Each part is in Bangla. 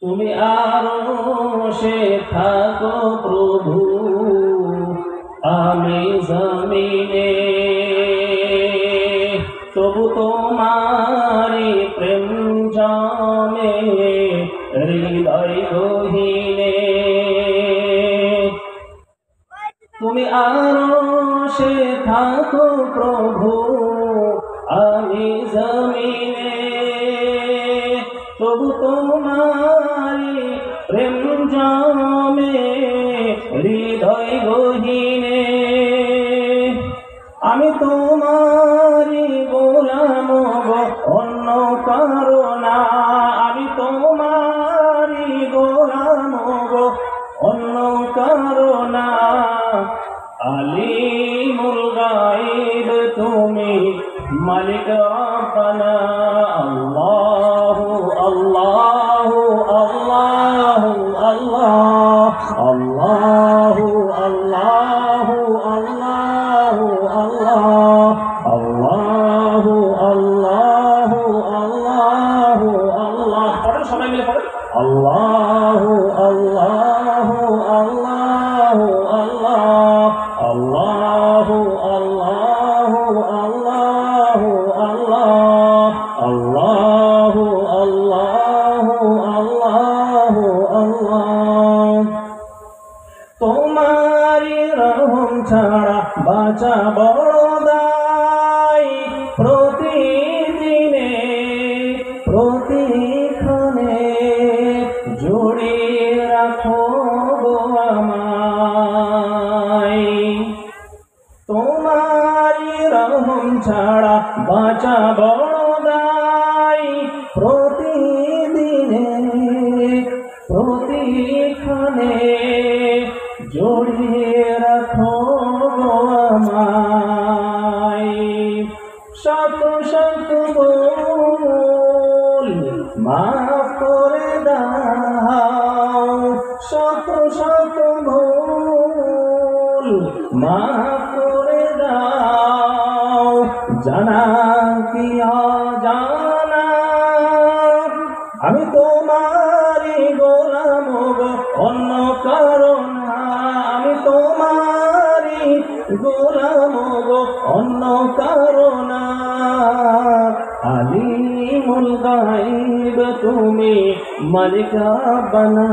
তুমি আরশে থাকো প্রভু, আমি জমিনে, তবু তোমারি প্রেম জমে হৃদয় গহীনে। তুমি আরশে থাকো প্রভু, আমি জমিনে, তবু তোমারি প্রেম জমে হৃদয় গহীনে। আমি তোমারি গোলাম গো, অন্য কারো না। আমি তোমারি গোলাম গো, অন্য কারো না। আলিমুল গায়ব তুমি, মালিক রব্বানা। আল্লাহু আল্লাহু আল্লাহু আল্লাহ, আল্লাহু আল্লাহু আল্লাহু আল্লাহ, আল্লাহু আল্লাহু আল্লাহু আল্লাহ। পড়েন সবাই মিলে পড়েন। আল্লাহু আল্লাহু আল্লাহু আল্লাহ, আল্লাহু আল্লাহু আল্লাহু আল্লাহ, আল্লাহু আল্লাহু আল্লাহু আল্লাহ। তোমারি রহম ছাড়া বাঁচা বড় দায়, প্রতিদিনে প্রতিক্ষণে জড়িয়ে রাখো গো আমায়। তোমারি রহম ছাড়া বাঁচা বড় দায়, প্রতিদিনে প্রতিক্ষণে জড়িয়ে রাখো গো আমায়। শত শত ভুল মাফ করে দাও, শত শত ভুল মাফ করে দাও। জানা কি অজানা, আমি তোমারি গোলাম গো, অন্য কারো না। আমি তোমারি গোলাম গো, অন্য কারো না। আলিমুল গায়ব তুমি, মালিক রব্বানা।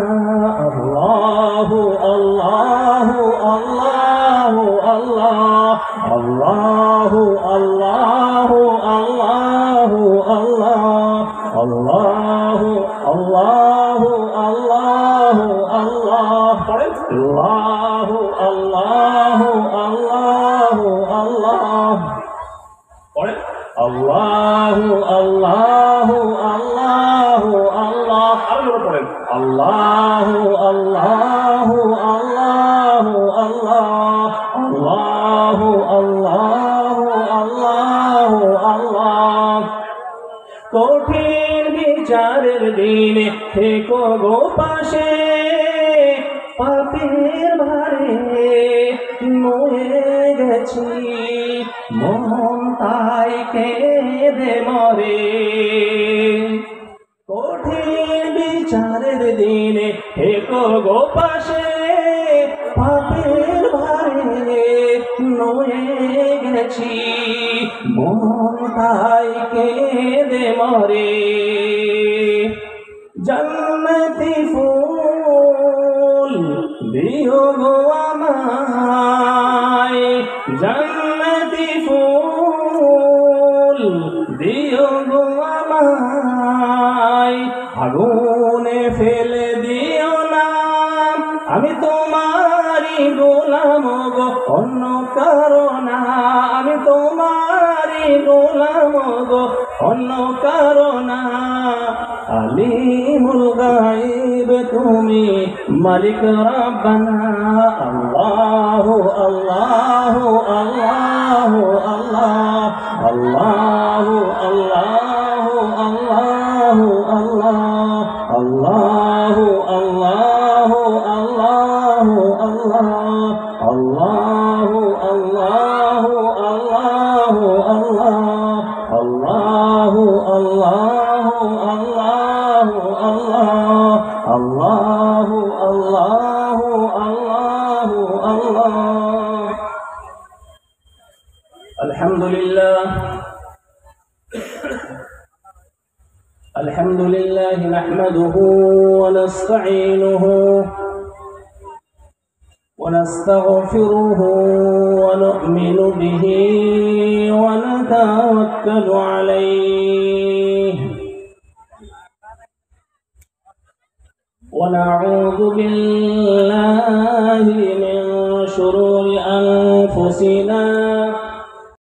আল্লাহু আল্লাহু আল্লাহু আল্লাহ, আল্লাহু আল্লাহু আল্লাহু আল্লাহ, আল্লাহু আল্লাহু আল্লাহু আল্লাহ। পড়েন আল্লাহু আল্লাহু আল্লাহু আল্লাহ। পড়েন আল্লাহু আল্লাহু আল্লাহু আল্লাহ। আরো পড়েন আল্লাহু আল্লাহু আল্লাহু আল্লাহ, আল্লাহু আল্লাহু আল্লাহু আল্লাহ। কঠিন বিচারের দিনে থেকো গো পাশে, পাপের ভারে নুয়ে গেছি, মন তাই কেঁদে মরে। কঠিন বিচারের দিনে থেকো গো পাশে, পাপের ভারে নুয়ে গেছি, মন তাই কেঁদে মরে। জান্নাতি ফুল দিও গো আমায়, জান্নাতি ফুল দিও গো আমায়। আগুনে ফেলে দিও না, আমি তোমারি গোলাম গো, অন্য কারো না। আমি তোমারি গোলাম গো, অন্য কারো না। আলিমুল গায়ব তুমি, মালিক রব্বানা। আল্লাহু আল্লাহু আল্লাহু আল্লাহ, আল্লাহু আল্লাহু আল্লাহু আল্লাহ, আল্লাহু আল্লাহু আল্লাহু আল্লাহ, আল্লাহু আল্লাহু আল্লাহু আল্লাহ, আল্লাহু আল্লাহু আল্লাহু আল্লাহ। الحمد لله نحمده ونستعينه ونستغفره ونؤمن به ونتوكل عليه ونعوذ بالله من شرور أنفسنا